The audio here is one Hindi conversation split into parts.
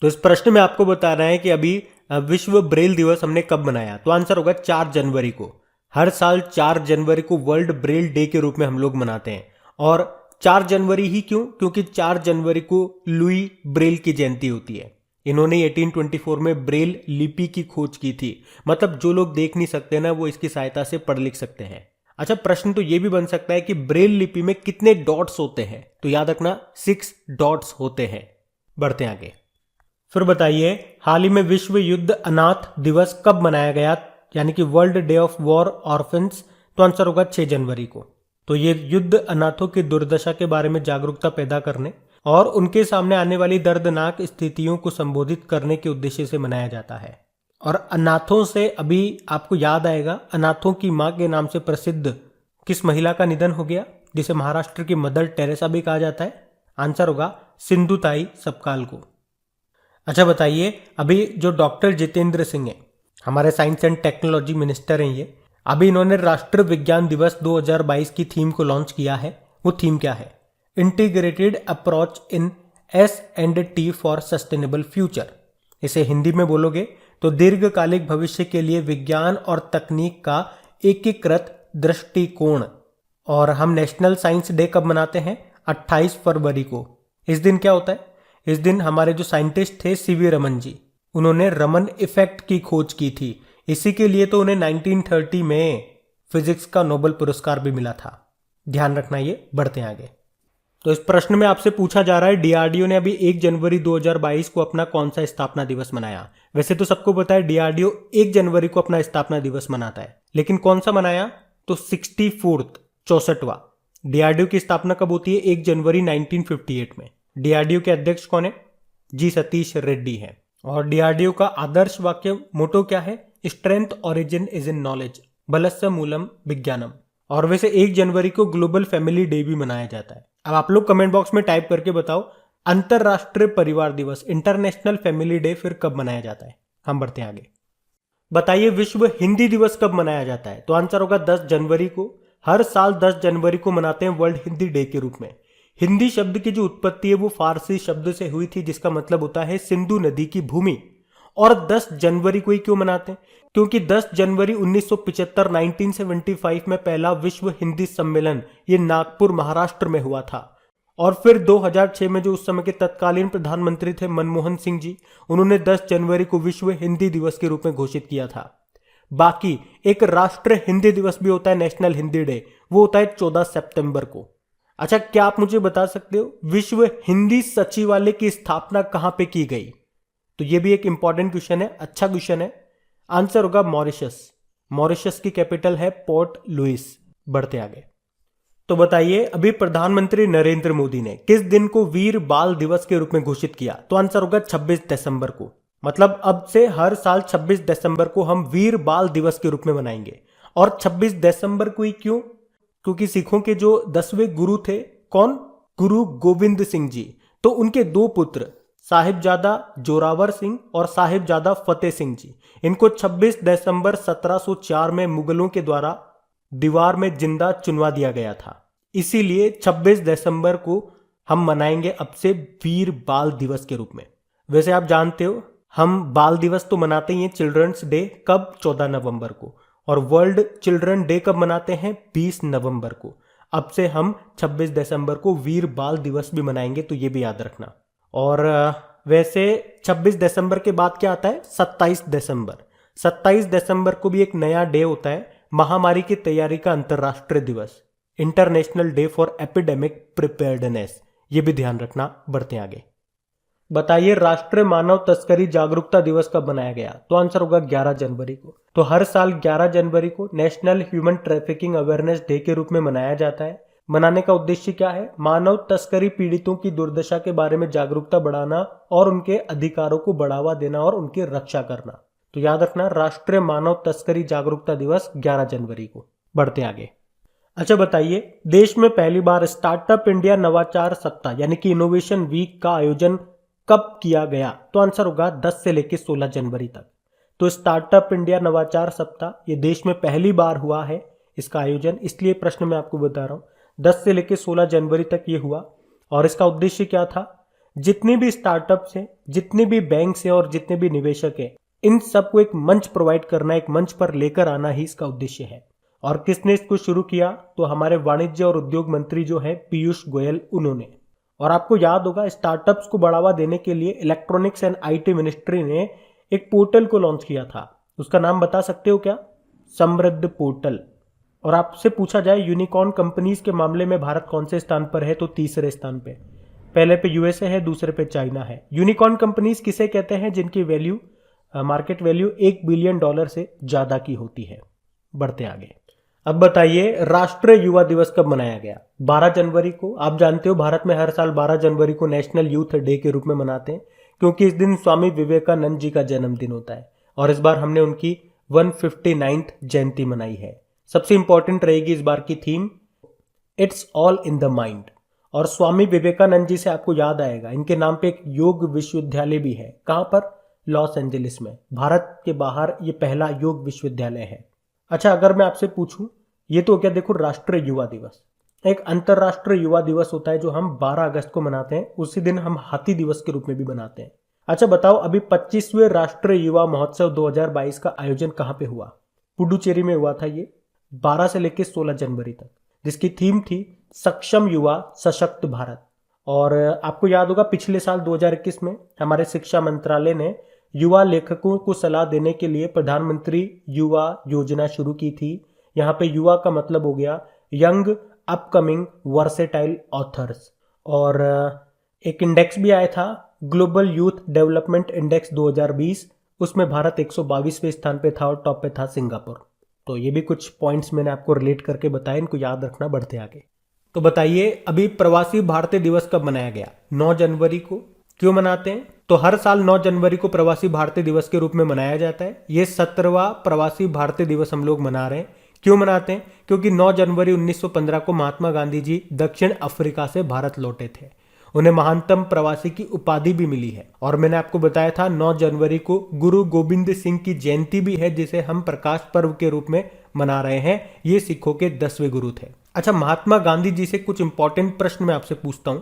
तो इस प्रश्न में आपको बताना है कि अभी विश्व ब्रेल दिवस हमने कब मनाया। तो आंसर होगा 4 जनवरी को। हर साल 4 जनवरी को वर्ल्ड ब्रेल डे के रूप में हम लोग मनाते हैं। और 4 जनवरी ही क्यों? क्योंकि 4 जनवरी को लुई ब्रेल की जयंती होती है। इन्होंने 1824 में ब्रेल लिपि की खोज की थी। मतलब जो लोग देख नहीं सकते ना, वो इसकी सहायता से पढ़ लिख सकते हैं। अच्छा, प्रश्न तो ये भी बन सकता है कि ब्रेल लिपि में कितने डॉट्स होते हैं? तो याद रखना 6 डॉट्स होते हैं। बढ़ते आगे। फिर बताइए, हाल ही में विश्व युद्ध अनाथ दिवस कब मनाया गया, यानी कि world day of war orphans? तो आंसर होगा 6 जनवरी को। तो ये युद्ध अनाथों की दुर्दशा के बारे में जागरूकता पैदा करने और उनके सामने आने वाली दर्दनाक स्थितियों को संबोधित करने के उद्देश्य से मनाया जाता है। और अनाथों से अभी आपको याद आएगा, अनाथों की मां के नाम से प्रसिद्ध किस महिला का निधन हो गया, जिसे महाराष्ट्र की मदर टेरेसा भी कहा जाता है? आंसर होगा सिंधुताई सपकाल को। अच्छा बताइए, अभी जो डॉक्टर जितेंद्र सिंह है, हमारे साइंस एंड टेक्नोलॉजी मिनिस्टर हैं ये, अभी इन्होंने राष्ट्र विज्ञान दिवस 2022 की थीम को लॉन्च किया है। वो थीम क्या है? Integrated approach in S&T for sustainable future. इसे हिंदी में बोलोगे तो दीर्घकालिक भविष्य के लिए विज्ञान और तकनीक का एकीकृत दृष्टिकोण। और हम नेशनल साइंस डे कब मनाते हैं? 28 फरवरी को। इस दिन क्या होता है? इस दिन हमारे जो साइंटिस्ट थे सीवी रमन जी, उन्होंने रमन इफेक्ट की खोज की थी। इसी के लिए तो उन्हें 1930 में फिजिक्स का नोबेल पुरस्कार भी मिला था। ध्यान रखना ये। बढ़ते हैं आगे। तो इस प्रश्न में आपसे पूछा जा रहा है, डीआरडीओ ने अभी 1 जनवरी 2022 को अपना कौन सा स्थापना दिवस मनाया? वैसे तो सबको पता है डीआरडीओ 1 जनवरी को अपना स्थापना दिवस मनाता है, लेकिन कौन सा मनाया? तो 64वां। डीआरडीओ की स्थापना कब होती है? 1 जनवरी 1958 में। डीआरडीओ के अध्यक्ष कौन है? जी सतीश रेड्डी है। और डीआरडीओ का आदर्श वाक्य मोटो क्या है? Strength origin is in knowledge, बलस्य मूलम विज्ञानम। और वैसे 1 जनवरी को ग्लोबल फैमिली डे भी मनाया जाता है। अब आप लोग कमेंट बॉक्स में टाइप करके बताओ, अंतरराष्ट्रीय परिवार दिवस, इंटरनेशनल फैमिली डे, फिर कब मनाया जाता है? हम बढ़ते हैं आगे। बताइए, विश्व हिंदी दिवस कब मनाया जाता है? तो आंसर होगा 10 जनवरी को। हर साल 10 जनवरी को मनाते हैं वर्ल्ड हिंदी डे के रूप में। हिंदी शब्द की जो उत्पत्ति है वो फारसी शब्द से हुई थी, जिसका मतलब होता है सिंधु नदी की भूमि। और 10 जनवरी को ही क्यों मनाते हैं? क्योंकि 10 जनवरी 1975 में पहला विश्व हिंदी सम्मेलन ये नागपुर महाराष्ट्र में हुआ था। और फिर 2006 में जो उस समय के तत्कालीन प्रधानमंत्री थे मनमोहन सिंह जी, उन्होंने 10 जनवरी को विश्व हिंदी दिवस के रूप में घोषित किया था। बाकी एक राष्ट्रीय हिंदी दिवस भी होता है, नेशनल हिंदी डे, वो होता है 14 सितंबर को। अच्छा, क्या आप मुझे बता सकते हो विश्व हिंदी सचिवालय की स्थापना कहां पे की गई? तो ये भी एक इंपॉर्टेंट क्वेश्चन है, अच्छा क्वेश्चन है। आंसर होगा मॉरिशस। मॉरिशस की कैपिटल है पोर्ट लुइस। बढ़ते आगे। तो बताइए, अभी प्रधानमंत्री नरेंद्र मोदी ने किस दिन को वीर बाल दिवस के रूप में घोषित किया? तो आंसर होगा 26 दिसंबर को। मतलब अब से हर साल 26 दिसंबर को हम वीर बाल दिवस के रूप में मनाएंगे। और 26 दिसंबर को ही क्यों? क्योंकि सिखों के जो 10वें गुरु थे, कौन? गुरु गोविंद सिंह जी। तो उनके 2 पुत्र साहिबजादा जोरावर सिंह और साहिबजादा फतेह सिंह जी, इनको 26 दिसंबर 1704 में मुगलों के द्वारा दीवार में जिंदा चुनवा दिया गया था। इसीलिए 26 दिसंबर को हम मनाएंगे अब से वीर बाल दिवस के रूप में। वैसे आप जानते हो, हम बाल दिवस तो मनाते ही हैं, चिल्ड्रंस डे कब? 14 नवंबर को। और वर्ल्ड चिल्ड्रन डे कब मनाते हैं? 20 नवंबर को। अब से हम 26 दिसंबर को वीर बाल दिवस भी मनाएंगे, तो ये भी याद रखना। और वैसे 26 दिसंबर के बाद क्या आता है? 27 दिसंबर। 27 दिसंबर को भी एक नया डे होता है, महामारी की तैयारी का अंतर्राष्ट्रीय दिवस, international day for epidemic preparedness. ये भी ध्यान रखना। बढ़ते आगे। बताइए, राष्ट्रीय मानव तस्करी जागरूकता दिवस कब मनाया गया? तो आंसर होगा 11 जनवरी को। तो हर साल 11 जनवरी को national human trafficking awareness day के रूप में मनाया जाता है। मनाने का उद्देश्य क्या है? मानव तस्करी पीड़ितों की दुर्दशा के बारे में जागरूकता बढ़ाना और उनके अधिकारों को बढ़ावा देना और उनकी रक्षा करना। तो याद रखना, राष्ट्रीय मानव तस्करी जागरूकता दिवस 11 जनवरी को। बढ़ते आगे। अच्छा बताइए, देश में पहली बार स्टार्टअप इंडिया नवाचार सप्ताह यानी कि इनोवेशन वीक का आयोजन कब किया गया? तो आंसर होगा 10 से लेकर 16 जनवरी तक। तो स्टार्टअप इंडिया नवाचार सप्ताह ये देश में पहली बार हुआ है इसका आयोजन, इसलिए प्रश्न मैं आपको बता रहा हूं। 10 से लेकर 16 जनवरी तक ये हुआ। और इसका उद्देश्य क्या था? जितने भी स्टार्टअप्स हैं, जितने भी बैंक्स हैं और जितने भी निवेशक हैं, इन सबको एक मंच प्रोवाइड करना, एक मंच पर लेकर आना ही इसका उद्देश्य है। और किसने इसको शुरू किया? तो हमारे वाणिज्य और उद्योग मंत्री जो है पीयूष गोयल, उन्होंने। और आपको याद होगा, स्टार्टअप्स को बढ़ावा देने के लिए इलेक्ट्रॉनिक्स एंड आईटी मिनिस्ट्री ने एक पोर्टल को लॉन्च किया था। उसका नाम बता सकते हो क्या? समृद्ध पोर्टल। और आपसे पूछा जाए यूनिकॉर्न कंपनीज के मामले में भारत कौन से स्थान पर है, तो तीसरे स्थान पे। पहले पे यूएसए है, दूसरे पे चाइना है। यूनिकॉर्न कंपनीज किसे कहते हैं? जिनकी वैल्यू, मार्केट वैल्यू $1 बिलियन से ज्यादा की होती है। बढ़ते आगे। अब बताइए, राष्ट्रीय युवा दिवस कब मनाया गया? 12 जनवरी को। आप जानते हो भारत में हर साल 12 जनवरी को नेशनल यूथ डे के रूप में मनाते हैं, क्योंकि इस दिन स्वामी विवेकानंद जी का जन्मदिन होता है। और इस बार हमने उनकी 159th जयंती मनाई है। सबसे इंपॉर्टेंट रहेगी इस बार की theme, it's all in the mind. और स्वामी विवेकानंद जी से आपको याद आएगा, इनके नाम पे एक योग विश्वविद्यालय भी है। कहां पर? लॉस एंजलिस में। भारत के बाहर ये पहला योग विश्वविद्यालय है। अच्छा, अगर मैं आपसे पूछूं, ये तो क्या, देखो, राष्ट्रीय युवा दिवस। एक अंतरराष्ट्रीय युवा दिवस होता है जो हम 12 अगस्त को मनाते हैं। उसी दिन हम हाथी दिवस के रूप में भी मनाते हैं। अच्छा बताओ, अभी 25वें राष्ट्रीय युवा महोत्सव 2022 का आयोजन कहां पे हुआ? पुडुचेरी में हुआ था ये, 12 से लेकर 16 जनवरी तक, जिसकी थीम थी सक्षम युवा सशक्त भारत। और आपको याद होगा, पिछले साल 2021 में हमारे शिक्षा मंत्रालय ने युवा लेखकों को सलाह देने के लिए प्रधानमंत्री युवा योजना शुरू की थी। यहाँ पे युवा का मतलब हो गया यंग अपकमिंग वर्सेटाइल ऑथर्स। और एक इंडेक्स भी आया था, ग्लोबल यूथ डेवलपमेंट इंडेक्स 2020। उसमें भारत 122वें स्थान पे था और टॉप पे था सिंगापुर। तो ये भी कुछ पॉइंट्स मैंने आपको रिलेट करके बताए, इनको याद रखना। बढ़ते आगे। तो बताइए, अभी प्रवासी भारतीय दिवस कब मनाया गया? 9 जनवरी को। क्यों मनाते हैं? तो हर साल 9 जनवरी को प्रवासी भारतीय दिवस के रूप में मनाया जाता है। ये 17वां प्रवासी भारतीय दिवस हम लोग मना रहे हैं। क्यों मनाते हैं? क्योंकि 9 जनवरी 1915 को महात्मा गांधी जी दक्षिण अफ्रीका से भारत लौटे थे। उन्हें महानतम प्रवासी की उपाधि भी मिली है। और मैंने आपको बताया था 9 जनवरी को गुरु गोविंद सिंह की जयंती भी है, जिसे हम प्रकाश पर्व के रूप में मना रहे हैं। ये सिखों के 10वें गुरु थे। अच्छा, महात्मा गांधी जी से कुछ इंपॉर्टेंट प्रश्न मैं आपसे पूछता हूं,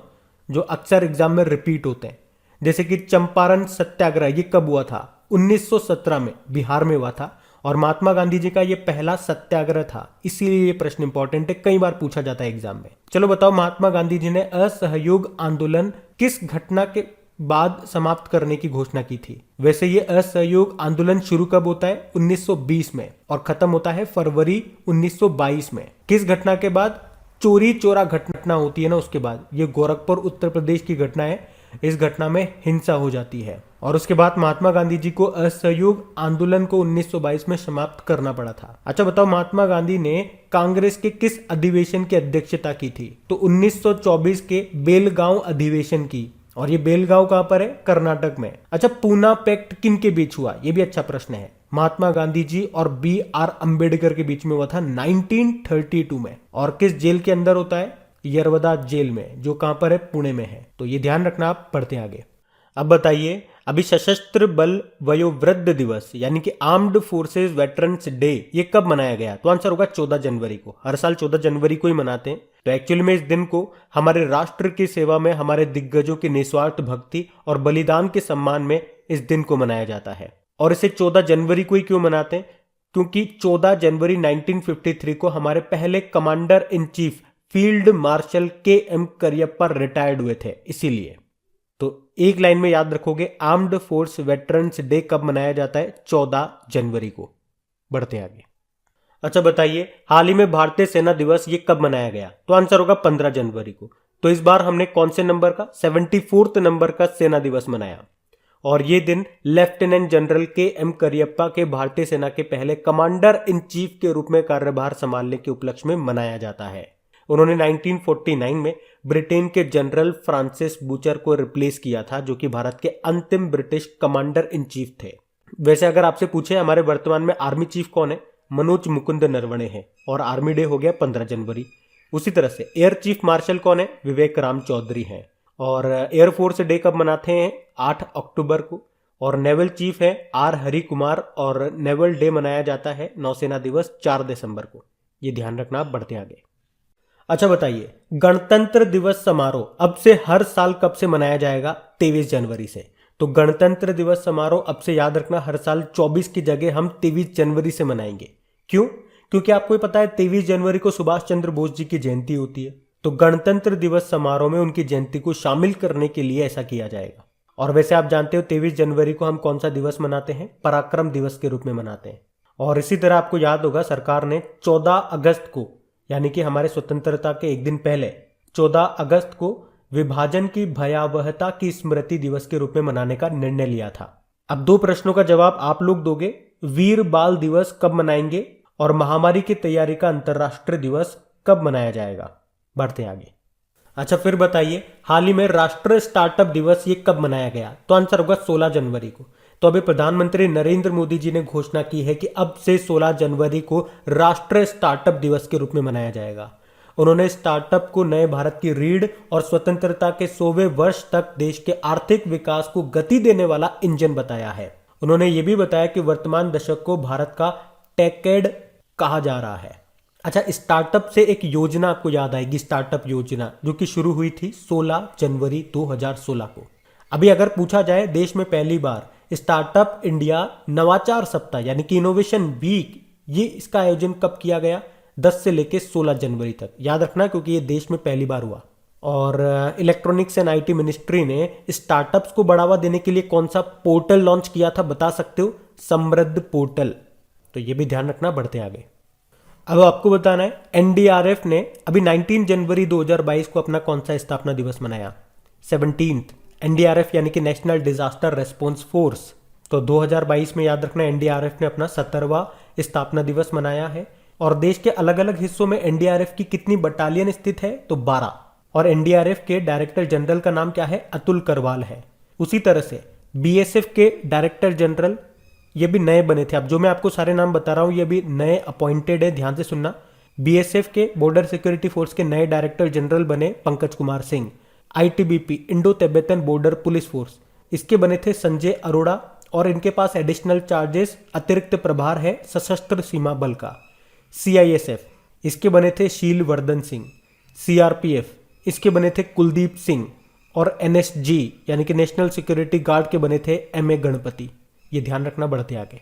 जो अक्सर एग्जाम में रिपीट होते हैं। जैसे कि चंपारण सत्याग्रह, ये कब हुआ था? 1917 में बिहार में हुआ था। और महात्मा गांधी जी का ये पहला सत्याग्रह था, इसीलिए ये प्रश्न इंपॉर्टेंट है, कई बार पूछा जाता है एग्जाम में। चलो बताओ, महात्मा गांधी जी ने असहयोग आंदोलन किस घटना के बाद समाप्त करने की घोषणा की थी? वैसे ये असहयोग आंदोलन शुरू कब होता है? 1920 में, और खत्म होता है फरवरी 1922 में। किस घटना के बाद? चोरी चोरा घटना होती है ना, उसके बाद। ये गोरखपुर उत्तर प्रदेश की घटना है। इस घटना में हिंसा हो जाती है और उसके बाद महात्मा गांधी जी को असहयोग आंदोलन को 1922 में समाप्त करना पड़ा था। अच्छा बताओ, महात्मा गांधी ने कांग्रेस के किस अधिवेशन की अध्यक्षता की थी? तो 1924 के बेलगांव अधिवेशन की। और ये बेलगांव कहां पर है? कर्नाटक में। अच्छा, पूना पैक्ट किन के बीच हुआ? ये भी अच्छा प्रश्न है। महात्मा गांधी जी और BR अंबेडकर के बीच में हुआ था 1932 में। और किस जेल के अंदर होता है? यरवदा जेल में, जो कहां पर है? पुणे में है। तो ये ध्यान रखना। आप पढ़ते आगे। अब बताइए, अभी सशस्त्र बल वयोवृद्ध दिवस यानी कि आर्म्ड फोर्सेस वेटरन्स डे, ये कब मनाया गया? तो आंसर होगा 14 जनवरी को। हर साल 14 जनवरी को ही मनाते हैं। तो एक्चुअली में इस दिन को हमारे राष्ट्र की सेवा में हमारे दिग्गजों की निस्वार्थ भक्ति और बलिदान के सम्मान में इस दिन को मनाया जाता है। और इसे 14 जनवरी को ही क्यों मनाते हैं? क्योंकि 14 जनवरी 1953 को हमारे पहले commander in chief field marshal KM Cariappa retired हुए थे, इसीलिए। तो एक लाइन में याद रखोगे, आर्म्ड फोर्स वेटरन्स डे कब मनाया जाता है? 14 जनवरी को। बढ़ते आगे। अच्छा बताइए, हाल ही में भारतीय सेना दिवस ये कब मनाया गया? तो आंसर होगा 15 जनवरी को। तो इस बार हमने कौन से नंबर का? 74th नंबर का सेना दिवस मनाया। और ये दिन लेफ्टिनेंट जनरल KM करियप्पा के भारतीय सेना के पहले कमांडर इन चीफ के रूप में कार्यभार संभालने के उपलक्ष्य में मनाया जाता है। उन्होंने 1949 में ब्रिटेन के जनरल फ्रांसिस बूचर को रिप्लेस किया था, जो कि भारत के अंतिम ब्रिटिश कमांडर इन चीफ थे। वैसे अगर आपसे पूछे हमारे वर्तमान में आर्मी चीफ कौन है? मनोज मुकुंद नरवणे हैं। और आर्मी डे हो गया 15 जनवरी। उसी तरह से एयर चीफ मार्शल कौन है? विवेक राम चौधरी हैं। और एयरफोर्स डे कब मनाते हैं? 8 अक्टूबर को। और नेवल चीफ है R हरि कुमार, और नेवल डे मनाया जाता है, नौसेना दिवस 4 दिसंबर को। ये ध्यान रखना। आप बढ़ते आगे। अच्छा बताइए, गणतंत्र दिवस समारोह अब से हर साल कब से मनाया जाएगा? 23 जनवरी से। तो गणतंत्र दिवस समारोह अब से याद रखना, हर साल 24 की जगह हम 23 जनवरी से मनाएंगे। क्यों? क्योंकि आपको पता है 23 जनवरी को सुभाष चंद्र बोस जी की जयंती होती है। तो गणतंत्र दिवस समारोह में उनकी जयंती को शामिल करने के लिए ऐसा किया जाएगा। और वैसे आप जानते हो 23 जनवरी को हम कौन सा दिवस मनाते हैं? पराक्रम दिवस के रूप में मनाते हैं। और इसी तरह आपको याद होगा सरकार ने 14 अगस्त को, यानी कि हमारे स्वतंत्रता के एक दिन पहले 14 अगस्त को विभाजन की भयावहता की स्मृति दिवस के रूप में मनाने का निर्णय लिया था। अब दो प्रश्नों का जवाब आप लोग दोगे। वीर बाल दिवस कब मनाएंगे और महामारी की तैयारी का अंतर्राष्ट्रीय दिवस कब मनाया जाएगा? बढ़ते आगे। अच्छा फिर बताइए, हाल ही में राष्ट्रीय स्टार्टअप दिवस ये कब मनाया गया? तो आंसर होगा 16 जनवरी को। तो अभी प्रधानमंत्री नरेंद्र मोदी जी ने घोषणा की है कि अब से 16 जनवरी को राष्ट्रीय स्टार्टअप दिवस के रूप में मनाया जाएगा। उन्होंने स्टार्टअप को नए भारत की रीढ़ और स्वतंत्रता के 100वें वर्ष तक देश के आर्थिक विकास को गति देने वाला इंजन बताया है। उन्होंने ये भी बताया कि वर्तमान दशक को भारत का टेकेड कहा जा रहा है। अच्छा, स्टार्टअप से एक योजना आपको याद आएगी, स्टार्टअप योजना, जो कि शुरू हुई थी 16 जनवरी 2016 को। अभी अगर पूछा जाए देश में पहली बार स्टार्टअप इंडिया नवाचार सप्ताह यानी कि इनोवेशन वीक, ये इसका आयोजन कब किया गया? 10 से लेकर 16 जनवरी तक। याद रखना क्योंकि ये देश में पहली बार हुआ। और इलेक्ट्रॉनिक्स एंड आईटी मिनिस्ट्री ने स्टार्टअप्स को बढ़ावा देने के लिए कौन सा पोर्टल लॉन्च किया था, बता सकते हो? समृद्ध पोर्टल। तो ये भी ध्यान रखना। बढ़ते आगे। अब आपको बताना है एनडीआरएफ ने अभी 19 जनवरी 2022 को अपना कौन सा स्थापना दिवस मनाया? 17th। एनडीआरएफ यानी कि नेशनल डिजास्टर रेस्पॉन्स फोर्स। तो 2022 में याद रखना एनडीआरएफ ने अपना 17वां स्थापना दिवस मनाया है। और देश के अलग अलग हिस्सों में एनडीआरएफ की कितनी बटालियन स्थित है? तो 12। और एनडीआरएफ के डायरेक्टर जनरल का नाम क्या है? अतुल करवाल है। उसी तरह से बीएसएफ के डायरेक्टर जनरल ये भी नए बने थे। अब जो मैं आपको सारे नाम बता रहा हूं ये भी नए अपॉइंटेड है, ध्यान से सुनना। बीएसएफ के बॉर्डर सिक्योरिटी फोर्स के नए डायरेक्टर जनरल बने Pankaj Kumar Singh. ITBP Indo Tibetan border police force, इसके बने थे संजय अरोड़ा। और इनके पास एडिशनल चार्जेस अतिरिक्त प्रभार है सशस्त्र सीमा बल का। सीआईएसएफ, इसके बने थे शील वर्धन सिंह। सीआरपीएफ, इसके बने थे कुलदीप सिंह। और एनएसजी यानी कि नेशनल सिक्योरिटी गार्ड के बने थे एमए गणपति। ये ध्यान रखना। बढ़ते आगे।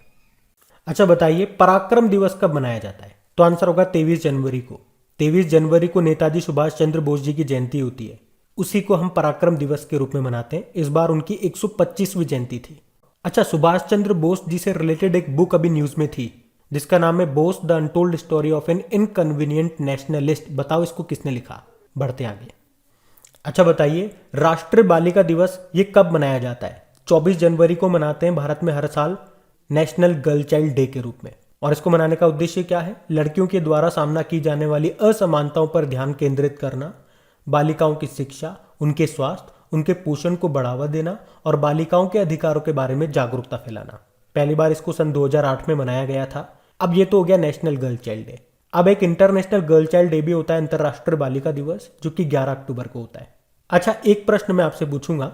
अच्छा बताइए, पराक्रम दिवस कब मनाया जाता है? तो आंसर होगा 23 जनवरी को। 23 जनवरी को नेताजी सुभाष चंद्र बोस जी की जयंती होती है, उसी को हम पराक्रम दिवस के रूप में मनाते हैं। इस बार उनकी 125वीं जयंती थी। अच्छा, सुभाष चंद्र बोस जी से रिलेटेड एक बुक अभी न्यूज में थी जिसका नाम है Bose the untold story of an inconvenient nationalist. बताओ इसको किसने लिखा? बढ़ते आगे। अच्छा बताइए, राष्ट्रीय बालिका दिवस ये कब मनाया जाता है? 24 जनवरी को मनाते हैं भारत में हर साल नेशनल गर्ल चाइल्ड डे के रूप में। और इसको मनाने का उद्देश्य क्या है? लड़कियों के द्वारा सामना की जाने वाली असमानताओं पर ध्यान केंद्रित करना, बालिकाओं की शिक्षा, उनके स्वास्थ्य, उनके पोषण को बढ़ावा देना और बालिकाओं के अधिकारों के बारे में जागरूकता फैलाना। पहली बार इसको सन 2008 में मनाया गया था। अब ये तो हो गया नेशनल गर्ल चाइल्ड डे। अब एक इंटरनेशनल गर्ल चाइल्ड डे भी होता है, अंतरराष्ट्रीय बालिका दिवस, जो कि 11 अक्टूबर को होता है। अच्छा, एक प्रश्न मैं आपसे पूछूंगा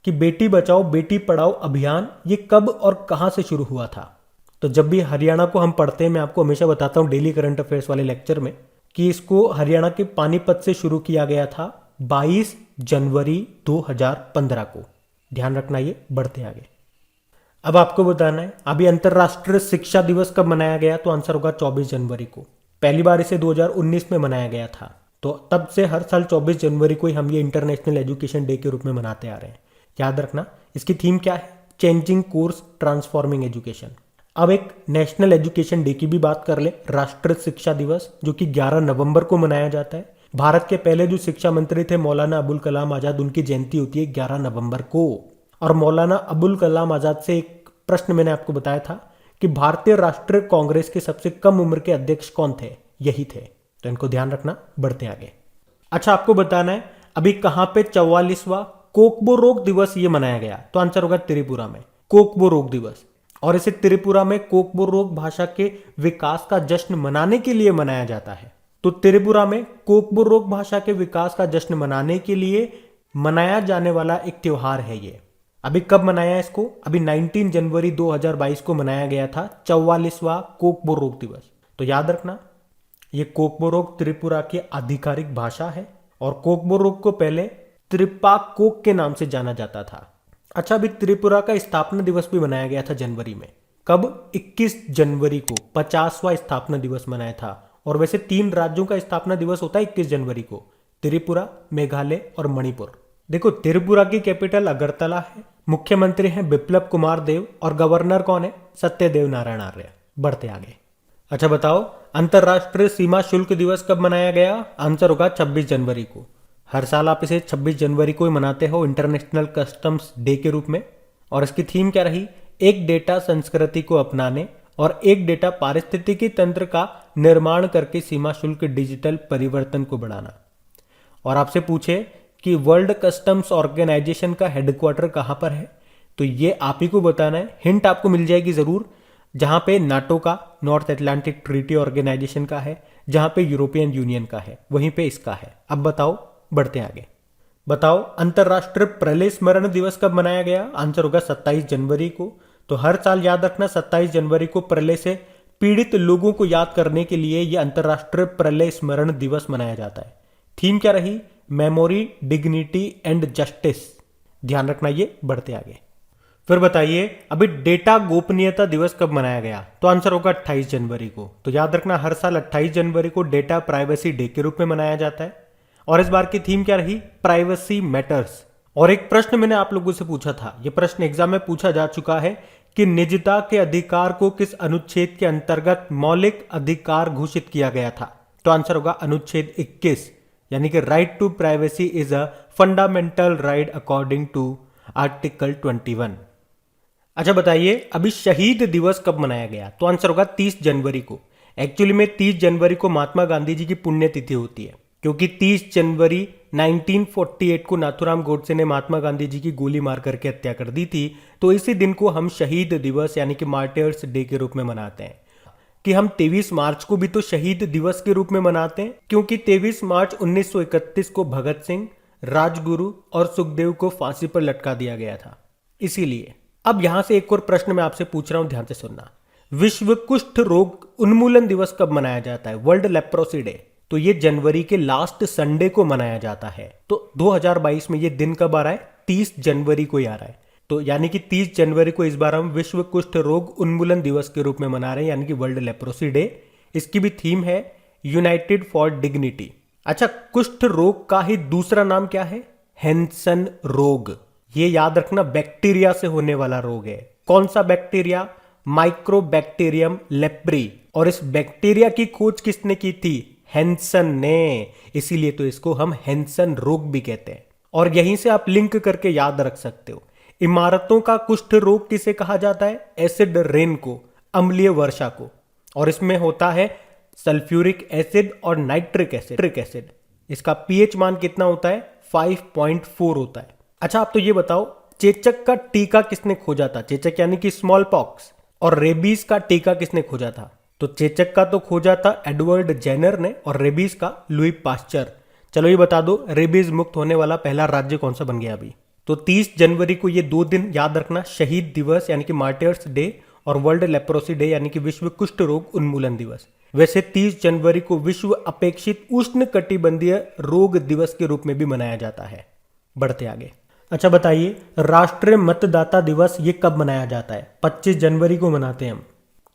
कि बेटी बचाओ बेटी पढ़ाओ अभियान ये कब और कहां से शुरू हुआ था? तो जब भी हरियाणा को हम पढ़ते हैं, मैं आपको हमेशा बताता हूं डेली करंट अफेयर्स वाले लेक्चर में, कि इसको हरियाणा के पानीपत से शुरू किया गया था 22 जनवरी 2015 को। ध्यान रखना ये। बढ़ते आगे। अब आपको बताना है अभी अंतरराष्ट्रीय शिक्षा दिवस कब मनाया गया? तो आंसर होगा 24 जनवरी को। पहली बार इसे 2019 में मनाया गया था। तो तब से हर साल 24 जनवरी को ही हम ये इंटरनेशनल एजुकेशन डे के रूप में मनाते आ रहे हैं। याद रखना इसकी थीम क्या है? Changing course transforming education. अब एक नेशनल एजुकेशन डे की भी बात कर ले, राष्ट्रीय शिक्षा दिवस, जो कि 11 नवंबर को मनाया जाता है। भारत के पहले जो शिक्षा मंत्री थे मौलाना अबुल कलाम आजाद, उनकी जयंती होती है 11 नवंबर को। और मौलाना अबुल कलाम आजाद से एक प्रश्न मैंने आपको बताया था कि भारतीय राष्ट्रीय कांग्रेस के सबसे कम उम्र के अध्यक्ष कौन थे? यही थे। तो इनको ध्यान रखना। बढ़ते आगे। अच्छा, आपको बताना है अभी कहां पे 44वां कोकबो रोग दिवस ये मनाया गया? तो आंसर होगा त्रिपुरा में, कोकबो रोग दिवस। और इसे त्रिपुरा में कोकबो रोग भाषा के विकास का जश्न मनाने के लिए मनाया जाता है। तो त्रिपुरा में कोकबो रोग भाषा के विकास का जश्न मनाने के लिए मनाया जाने वाला एक त्योहार है ये। अभी कब मनाया इसको? अभी 19 जनवरी 2022 को मनाया गया था 44वां कोकबो रोग दिवस। तो याद रखना ये कोकबोरोक त्रिपुरा की आधिकारिक भाषा है और कोकबोरोक को पहले त्रिपाकोक के नाम से जाना जाता था। अच्छा, अभी त्रिपुरा का स्थापना दिवस भी मनाया गया था जनवरी में। कब? 21 जनवरी को 50वां स्थापना दिवस मनाया था। और वैसे 3 राज्यों का स्थापना दिवस होता है 21 जनवरी को, त्रिपुरा, मेघालय और मणिपुर। देखो, त्रिपुरा की कैपिटल अगरतला है, मुख्यमंत्री हैं बिप्लब कुमार देव और गवर्नर कौन है? सत्यदेव नारायण आर्य। बढ़ते आगे। अच्छा बताओ, अंतर्राष्ट्रीय सीमा शुल्क दिवस कब मनाया गया? आंसर होगा 26 जनवरी को। हर साल आप इसे 26 जनवरी को ही मनाते हो इंटरनेशनल कस्टम्स डे के रूप में। और इसकी थीम क्या रही? एक डेटा संस्कृति को अपनाने और एक डेटा पारिस्थितिकी तंत्र का निर्माण करके सीमा शुल्क डिजिटल परिवर्तन को बढ़ाना। और आपसे पूछे कि वर्ल्ड कस्टम्स ऑर्गेनाइजेशन का हेडक्वार्टर कहाँ पर है, तो ये आप ही को बताना है। हिंट आपको मिल जाएगी जरूर। जहां पे नाटो का, नॉर्थ अटलांटिक ट्रीटी ऑर्गेनाइजेशन का है, जहां पे यूरोपियन यूनियन का है, वहीं पे इसका है। अब बताओ, बढ़ते आगे। बताओ, अंतर्राष्ट्रीय प्रलय स्मरण दिवस कब मनाया गया? आंसर होगा 27 जनवरी को। तो हर साल याद रखना, 27 जनवरी को प्रलय से पीड़ित लोगों को याद करने के लिए यह अंतर्राष्ट्रीय प्रलय स्मरण दिवस मनाया जाता है। थीम क्या रही? Memory, dignity and justice. ध्यान रखना ये। बढ़ते आगे। फिर बताइए, अभी डेटा गोपनीयता दिवस कब मनाया गया? तो आंसर होगा 28 जनवरी को। तो याद रखना, हर साल 28 जनवरी को डेटा प्राइवेसी डे के रूप में मनाया जाता है। और इस बार की थीम क्या रही? Privacy matters. और एक प्रश्न मैंने आप लोगों से पूछा था, यह प्रश्न एग्जाम में पूछा जा चुका है कि निजता के अधिकार को किस अनुच्छेद के अंतर्गत मौलिक अधिकार घोषित किया गया था? तो आंसर होगा अनुच्छेद 21, यानी कि right to privacy is a fundamental right according to article 21। अच्छा बताइए, अभी शहीद दिवस कब मनाया गया? तो आंसर होगा 30 जनवरी को। एक्चुअली में 30 जनवरी को महात्मा गांधी जी की पुण्यतिथि होती है, क्योंकि 30 जनवरी 1948 को नाथूराम गोडसे ने महात्मा गांधी जी की गोली मार करके हत्या कर दी थी। तो इसी दिन को हम शहीद दिवस यानी कि मार्टियर्स डे के रूप में मनाते हैं। कि हम 23 मार्च को भी तो शहीद दिवस के रूप में मनाते हैं, क्योंकि 23 मार्च 1931 को भगत सिंह, राजगुरु और सुखदेव को फांसी पर लटका दिया गया था, इसीलिए। अब यहां से एक और प्रश्न मैं आपसे पूछ रहा हूं, ध्यान से सुनना। विश्व कुष्ठ रोग उन्मूलन दिवस कब मनाया जाता है? World leprosy day. तो ये जनवरी के लास्ट संडे को मनाया जाता है। तो 2022 में ये दिन कब आ रहा है? 30 जनवरी को ही आ रहा है। तो यानी कि 30 जनवरी को इस बार हम विश्व कुष्ठ रोग उन्मूलन दिवस के रूप में मना रहे हैं, यानी कि वर्ल्ड लेप्रोसी डे। इसकी भी थीम है यूनाइटेड फॉर डिग्निटी। अच्छा, कुष्ठ रोग का ही दूसरा नाम क्या है? हैंसन रोग। ये याद रखना, बैक्टीरिया से होने वाला रोग है। कौन सा बैक्टीरिया? Mycobacterium leprae. और इस बैक्टीरिया की खोज किसने की थी? हैंसन ने। इसीलिए तो इसको हम हैंसन रोग भी कहते हैं। और यहीं से आप लिंक करके याद रख सकते हो, इमारतों का कुष्ठ रोग किसे कहा जाता है? एसिड रेन को, अम्लीय वर्षा को। और इसमें होता है सल्फ्यूरिक एसिड और नाइट्रिक एसिड। इसका पीएच मान कितना होता है? 5.4 होता है। अच्छा, आप तो ये बताओ, चेचक का टीका किसने खोजा था? चेचक यानी कि स्मॉल पॉक्स। और रेबीज का टीका किसने खोजा था? तो चेचक का तो खोजा था एडवर्ड जेनर ने, और रेबीज का लुई पास्चर। चलो ये बता दो, रेबीज मुक्त होने वाला पहला राज्य कौन सा बन गया अभी? तो 30 जनवरी को ये 2 दिन याद रखना, शहीद दिवस यानी कि मार्टियर्स डे और वर्ल्ड लेप्रोसी डे यानी कि विश्व कुष्ठ रोग उन्मूलन दिवस। वैसे 30 जनवरी को विश्व अपेक्षित उष्ण कटिबंधीय रोग दिवस के रूप में भी मनाया जाता है। बढ़ते आगे। अच्छा बताइए, राष्ट्रीय मतदाता दिवस ये कब मनाया जाता है? 25 जनवरी को मनाते हैं हम।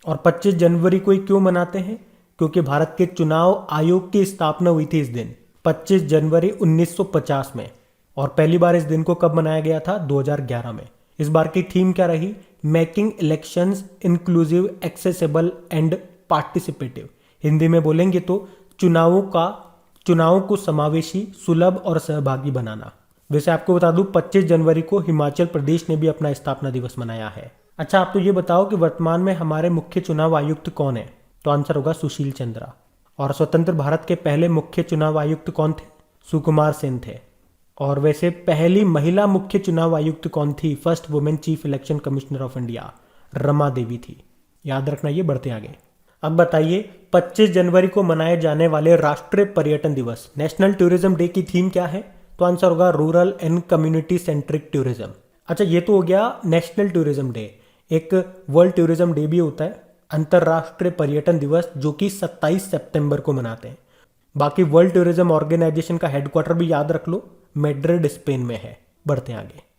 और 25 जनवरी को ही क्यों मनाते हैं? क्योंकि भारत के चुनाव आयोग की स्थापना हुई थी इस दिन, 25 जनवरी 1950 में। और पहली बार इस दिन को कब मनाया गया था? 2011 में। इस बार की थीम क्या रही? Making elections inclusive, accessible and participative. Hindi में बोलेंगे तो चुनावों को समावेशी, सुलभ और सहभागी बनाना। वैसे आपको बता दूं, 25 जनवरी को हिमाचल प्रदेश ने भी अपना स्थापना दिवस मनाया है। अच्छा, आप तो ये बताओ कि वर्तमान में हमारे मुख्य चुनाव आयुक्त कौन है? तो आंसर होगा सुशील चंद्रा। और स्वतंत्र भारत के पहले मुख्य चुनाव आयुक्त कौन थे? सुकुमार सेन थे। और वैसे पहली महिला मुख्य चुनाव आयुक्त कौन थी? First women chief election commissioner of India Rama Devi थी। याद रखना ये। बढ़ते आगे। अब बताइए, 25 जनवरी को मनाए जाने वाले राष्ट्रीय पर्यटन दिवस, नेशनल टूरिज्म डे की थीम क्या है? तो आंसर होगा rural and community centric tourism. अच्छा, ये तो हो गया नेशनल टूरिज्म डे। एक वर्ल्ड टूरिज्म डे भी होता है। अंतर्राष्ट्रीय पर्यटन दिवस जो कि 27 सितंबर को मनाते हैं। बाकी वर्ल्ड टूरिज्म ऑर्गेनाइजेशन का हेडक्वार्टर भी याद रख लो, मैड्रिड स्पेन में है। बढ़ते हैं आगे।